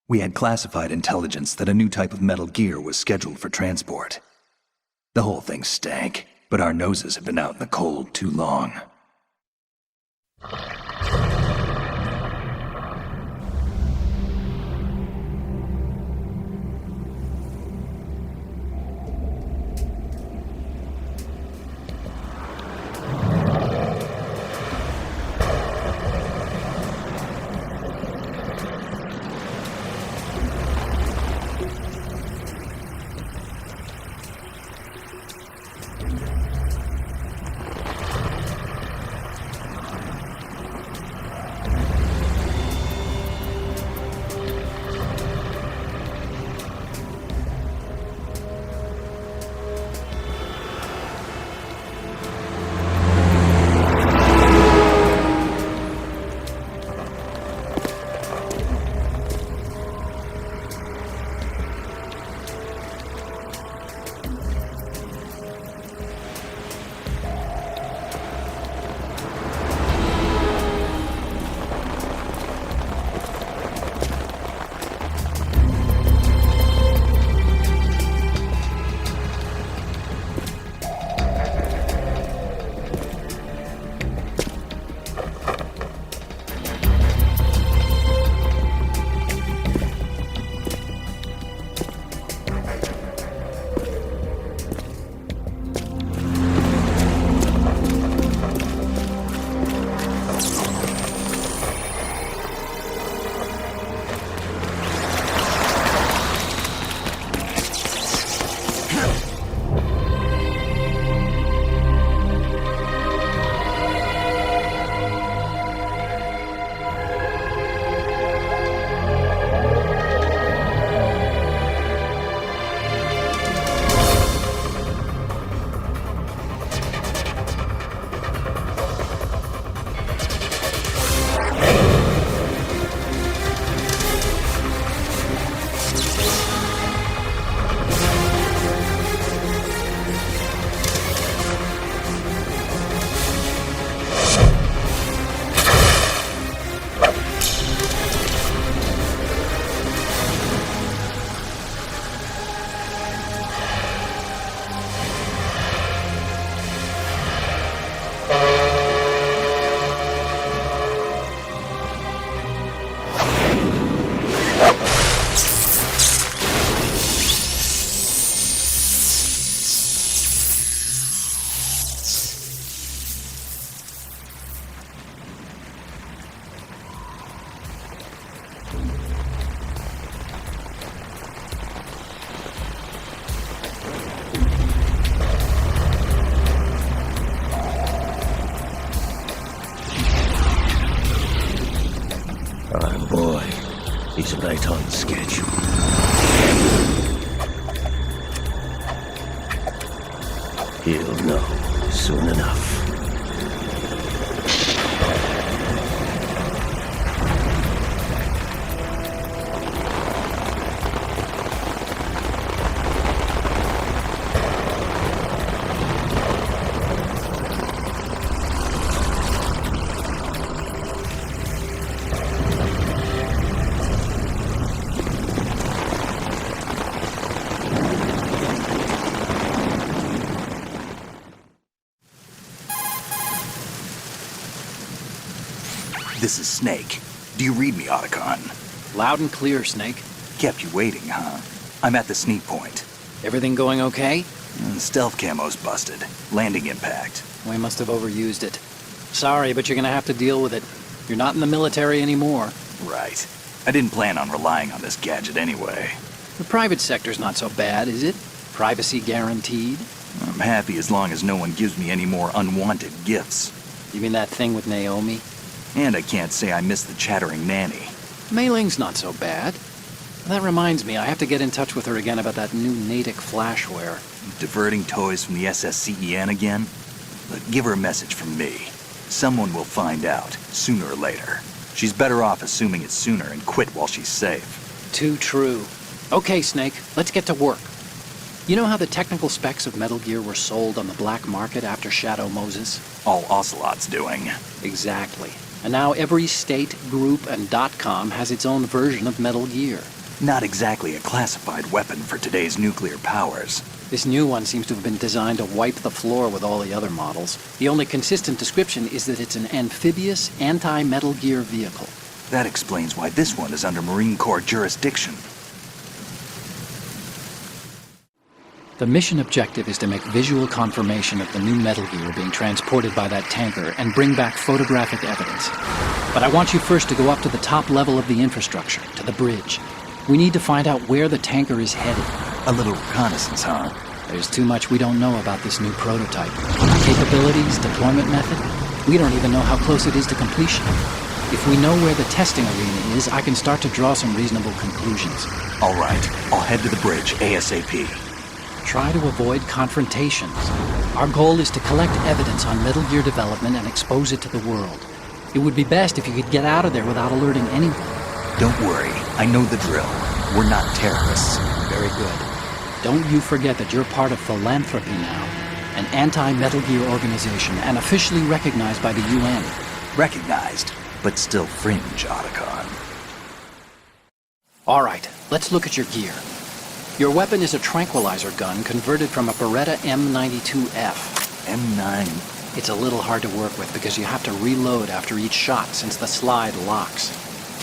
We had classified intelligence that a new type of metal gear was scheduled for transport. The whole thing stank, but our noses had been out in the cold too long. He's right on schedule. He'll know soon enough. This is Snake. Do you read me, Otacon? Loud and clear, Snake. Kept you waiting, huh? I'm at the sneak point. Everything going okay? Stealth camo's busted. Landing impact. We must have overused it. Sorry, but you're gonna have to deal with it. You're not in the military anymore. Right. I didn't plan on relying on this gadget anyway. The private sector's not so bad, is it? Privacy guaranteed? I'm happy as long as no one gives me any more unwanted gifts. You mean that thing with Naomi? And I can't say I miss the chattering nanny. Mei Ling's not so bad. That reminds me, I have to get in touch with her again about that new Natick flashware. Diverting toys from the SSCEN again? Look, give her a message from me. Someone will find out, sooner or later. She's better off assuming it sooner and quit while she's safe. Too true. Okay, Snake, let's get to work. You know how the technical specs of Metal Gear were sold on the black market after Shadow Moses? All Ocelot's doing. Exactly. And now every state, group, and .com has its own version of Metal Gear. Not exactly a classified weapon for today's nuclear powers. This new one seems to have been designed to wipe the floor with all the other models. The only consistent description is that it's an amphibious, anti-Metal Gear vehicle. That explains why this one is under Marine Corps jurisdiction. The mission objective is to make visual confirmation of the new Metal Gear being transported by that tanker and bring back photographic evidence. But I want you first to go up to the top level of the infrastructure, to the bridge. We need to find out where the tanker is headed. A little reconnaissance, huh? There's too much we don't know about this new prototype. Capabilities, deployment method. We don't even know how close it is to completion. If we know where the testing arena is, I can start to draw some reasonable conclusions. All right, I'll head to the bridge ASAP. Try to avoid confrontations. Our goal is to collect evidence on Metal Gear development and expose it to the world. It would be best if you could get out of there without alerting anyone. Don't worry, I know the drill. We're not terrorists. Very good. Don't you forget that you're part of Philanthropy now, an anti-Metal Gear organization and officially recognized by the UN. Recognized, but still fringe, Otacon. All right, let's look at your gear. Your weapon is a tranquilizer gun converted from a Beretta M92F. M9. It's a little hard to work with because you have to reload after each shot since the slide locks.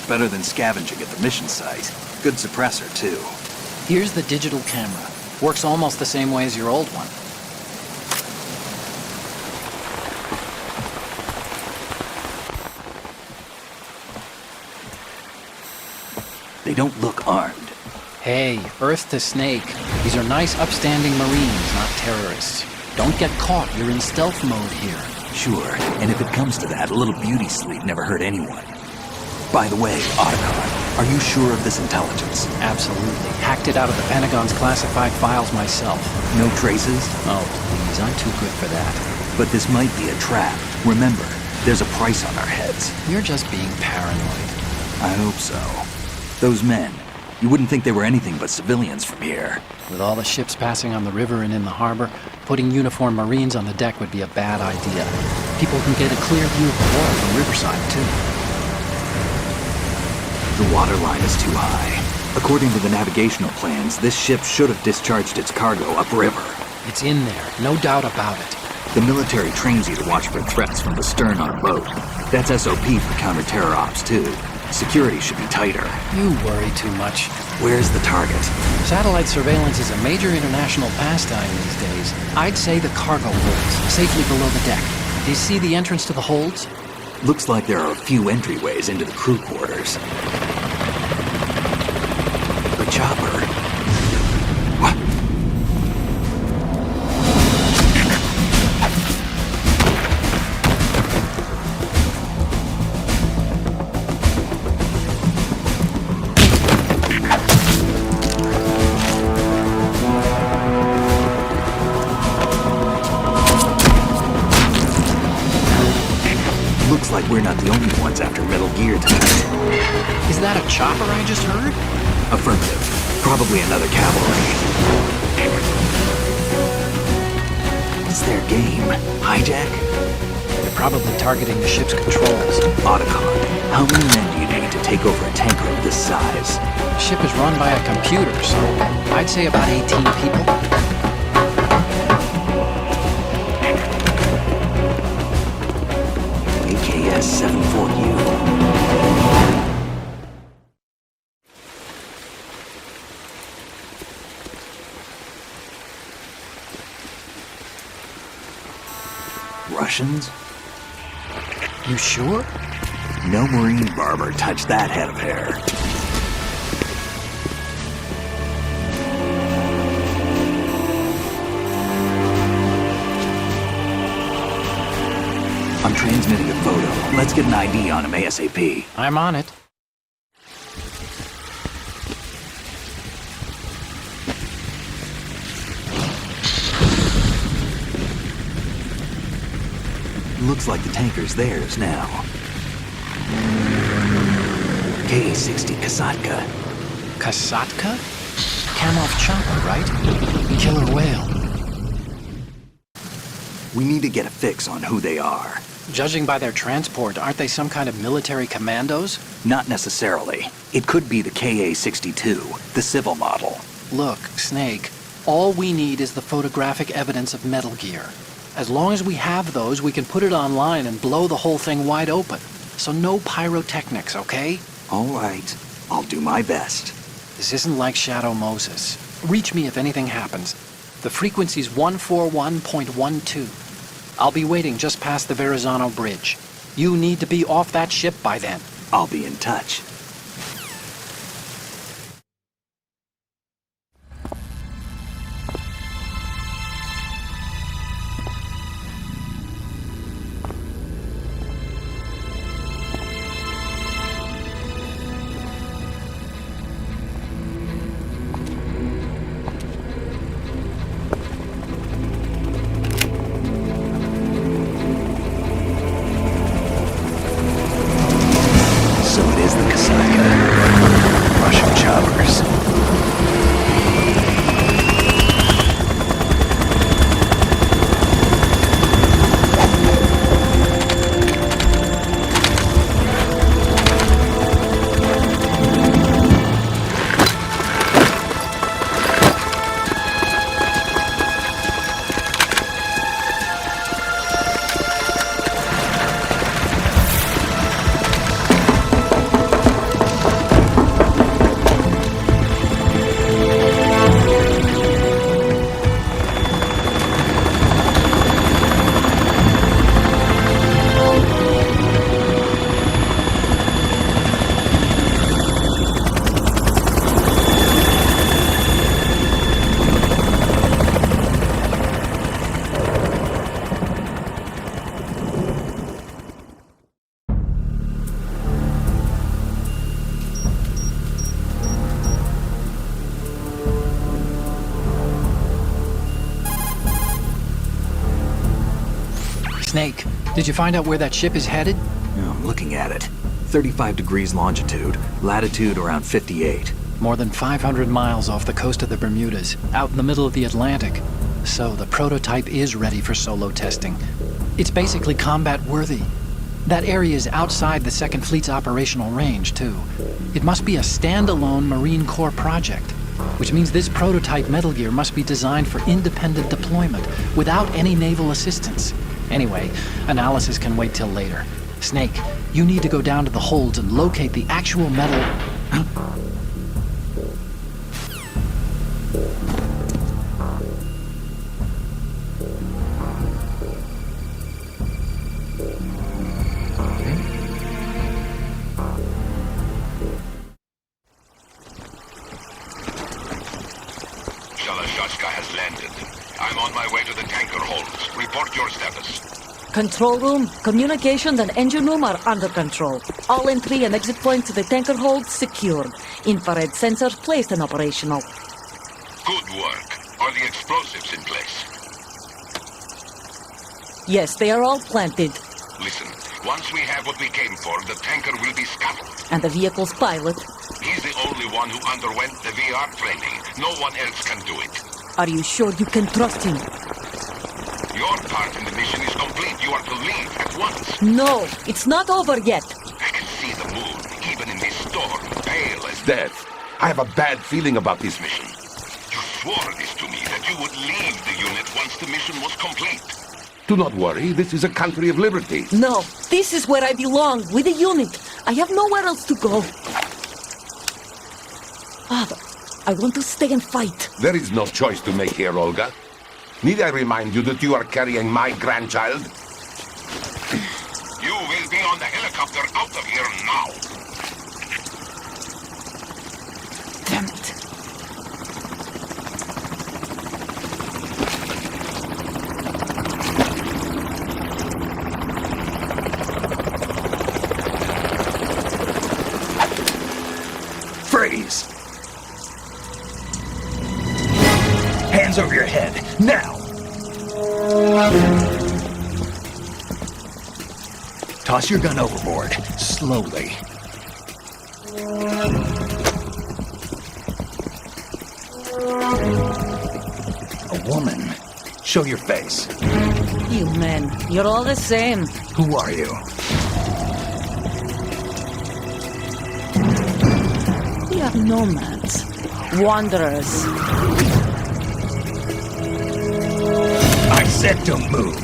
Better than scavenging at the mission site. Good suppressor, too. Here's the digital camera. Works almost the same way as your old one. They don't look armed. Hey, Earth to Snake. These are nice, upstanding Marines, not terrorists. Don't get caught. You're in stealth mode here. Sure, and if it comes to that, a little beauty sleep never hurt anyone. By the way, Otacon, are you sure of this intelligence? Absolutely. Hacked it out of the Pentagon's classified files myself. No traces? Oh, please, I'm too good for that. But this might be a trap. Remember, there's a price on our heads. You're just being paranoid. I hope so. Those men, you wouldn't think they were anything but civilians from here. With all the ships passing on the river and in the harbor, putting uniformed Marines on the deck would be a bad idea. People can get a clear view of the water from Riverside, too. The water line is too high. According to the navigational plans, this ship should have discharged its cargo upriver. It's in there, no doubt about it. The military trains you to watch for threats from the stern on a boat. That's SOP for counter-terror ops, too. Security should be tighter. You worry too much. Where's the target? Satellite surveillance is a major international pastime these days. I'd say the cargo holds, safely below the deck. Do you see the entrance to the holds? Looks like there are a few entryways into the crew quarters. The chopper. What? Looks like we're not the only ones after Metal Gear tonight. Is that a chopper I just heard? Affirmative. Probably another cavalry. What's their game? Hijack? They're probably targeting the ship's controls. Otacon, how many men do you need to take over a tanker of this size? The ship is run by a computer, so I'd say about 18 people. AKS 74U. Russians? You sure? No Marine barber touched that head of hair. I'm transmitting a photo. Let's get an ID on him ASAP. I'm on it. Looks like the tanker's theirs now. K-60 Kasatka. Kasatka? Kamov chopper, right? Killer whale. We need to get a fix on who they are. Judging by their transport, aren't they some kind of military commandos? Not necessarily. It cocould be the KA-62, the civil model. Look, Snake, all we need is the photographic evidence of Metal Gear. As long as we have those, we can put it online and blow the whole thing wide open. So no pyrotechnics, okay? All right. I'll do my best. This isn't like Shadow Moses. Reach me if anything happens. The frequency's 141.12. I'll be waiting just past the Verrazano Bridge. You need to be off that ship by then. I'll be in touch. Snake, did you find out where that ship is headed? I'm looking at it. 35 degrees longitude, latitude around 58. More than 500 miles off the coast of the Bermudas, out in the middle of the Atlantic. So the prototype is ready for solo testing. It's basically combat-worthy. That area is outside the Second Fleet's operational range, too. It must be a standalone Marine Corps project, which means this prototype Metal Gear must be designed for independent deployment, without any naval assistance. Anyway, analysis can wait till later. Snake, you need to go down to the holds and locate the actual metal... Jusqu'à has landed. I'm on my way to the tanker holds. Report your status. Control room, communications and engine room are under control. All entry and exit points to the tanker hold secured. Infrared sensors placed and operational. Good work. Are the explosives in place? Yes, they are all planted. Listen, once we have what we came for, the tanker will be scuttled. And the vehicle's pilot? He's the only one who underwent the VR training. No one else can do it. Are you sure you can trust him? Your part in the mission is complete. You are to leave at once. No, it's not over yet. I can see the moon, even in this storm, pale as death. I have a bad feeling about this mission. You swore this to me, that you would leave the unit once the mission was complete. Do not worry, this is a country of liberty. No, this is where I belong, with the unit. I have nowhere else to go. Father, I want to stay and fight. There is no choice to make here, Olga. Need I remind you that you are carrying my grandchild? You will be on the helicopter out of here now. Damn it. Freeze! Hands over your head, now! Toss your gun overboard, slowly. A woman. Show your face. You men, you're all the same. Who are you? We are nomads. Wanderers. I said don't move.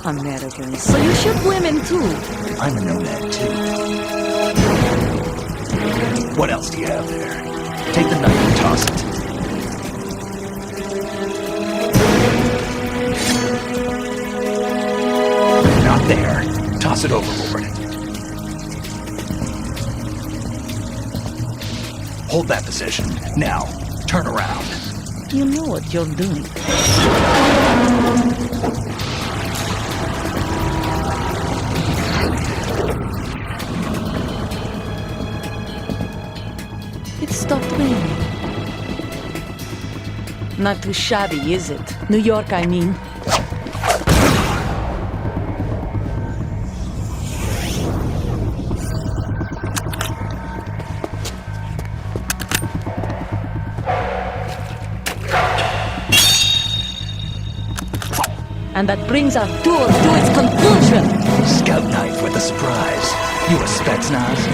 Americans. So you shoot women too. I'm a nomad too. What else do you have there? Take the knife and toss it. Not there. Toss it overboard. Hold that position. Now, turn around. You know what you're doing. It stopped raining. Not too shabby, is it? New York, I mean. And that brings our tour to its conclusion. Scout knife with a surprise. You a Spetsnaz?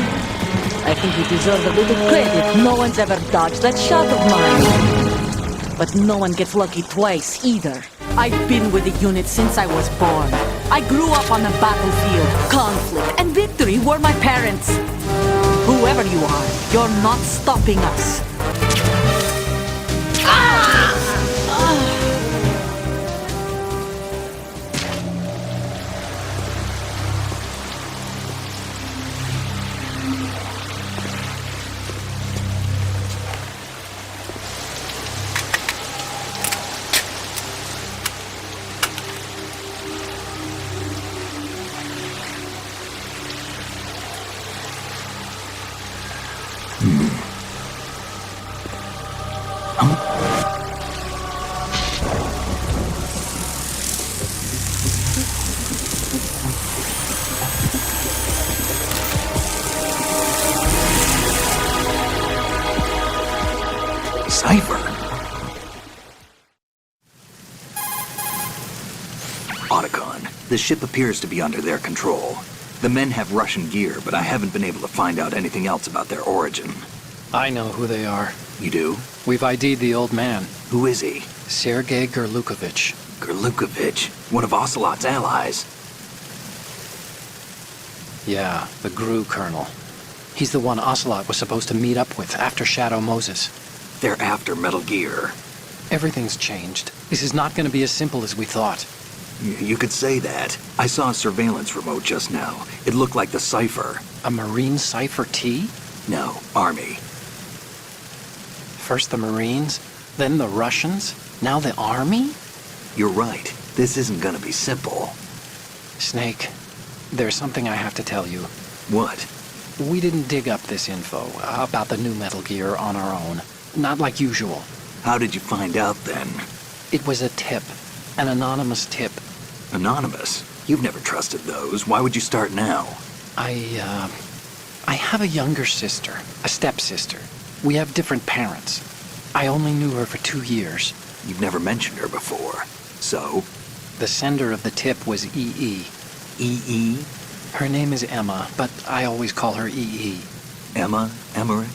I think you deserve a little credit. No one's ever dodged that shot of mine. But no one gets lucky twice, either. I've been with the unit since I was born. I grew up on the battlefield. Conflict and victory were my parents. Whoever you are, you're not stopping us. Cipher. Otacon, the ship appears to be under their control. The men have Russian gear, but I haven't been able to find out anything else about their origin. I know who they are. You do? We've ID'd the old man, Who is he? Sergei Gerlukovich. Gerlukovich, one of Ocelot's allies. Yeah, the GRU colonel. He's the one Ocelot was supposed to meet up with after Shadow Moses. They're after Metal Gear. Everything's changed. This is not going to be as simple as we thought. You could say that. I saw a surveillance remote just now. It looked like the Cipher. A Marine Cipher T? No, Army. First the Marines, then the Russians, now the Army? You're right. This isn't gonna be simple. Snake, there's something I have to tell you. What? We didn't dig up this info about the new Metal Gear on our own. Not like usual. How did you find out then? It was a tip. An anonymous tip. Anonymous? You've never trusted those. Why would you start now? I have a younger sister, a stepsister. We have different parents. I only knew her for 2 years. You've never mentioned her before. So? The sender of the tip was EE. EE? Her name is Emma, but I always call her EE. Emma? Emmerich?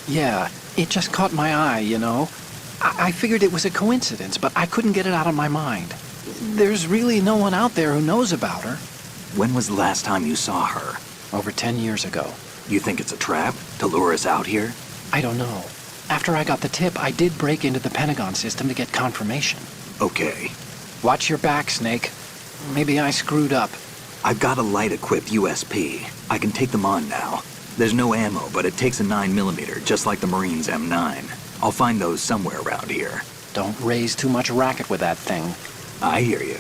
Yeah, it just caught my eye, you know. I figured it was a coincidence, but I couldn't get it out of my mind. There's really no one out there who knows about her. When was the last time you saw her? Over 10 years ago. You think it's a trap? To lure us out here? I don't know. After I got the tip, I did break into the Pentagon system to get confirmation. Okay. Watch your back, Snake. Maybe I screwed up. I've got a light-equipped USP. I can take them on now. There's no ammo, but it takes a 9mm, just like the Marines' M9. I'll find those somewhere around here. Don't raise too much racket with that thing. I hear you.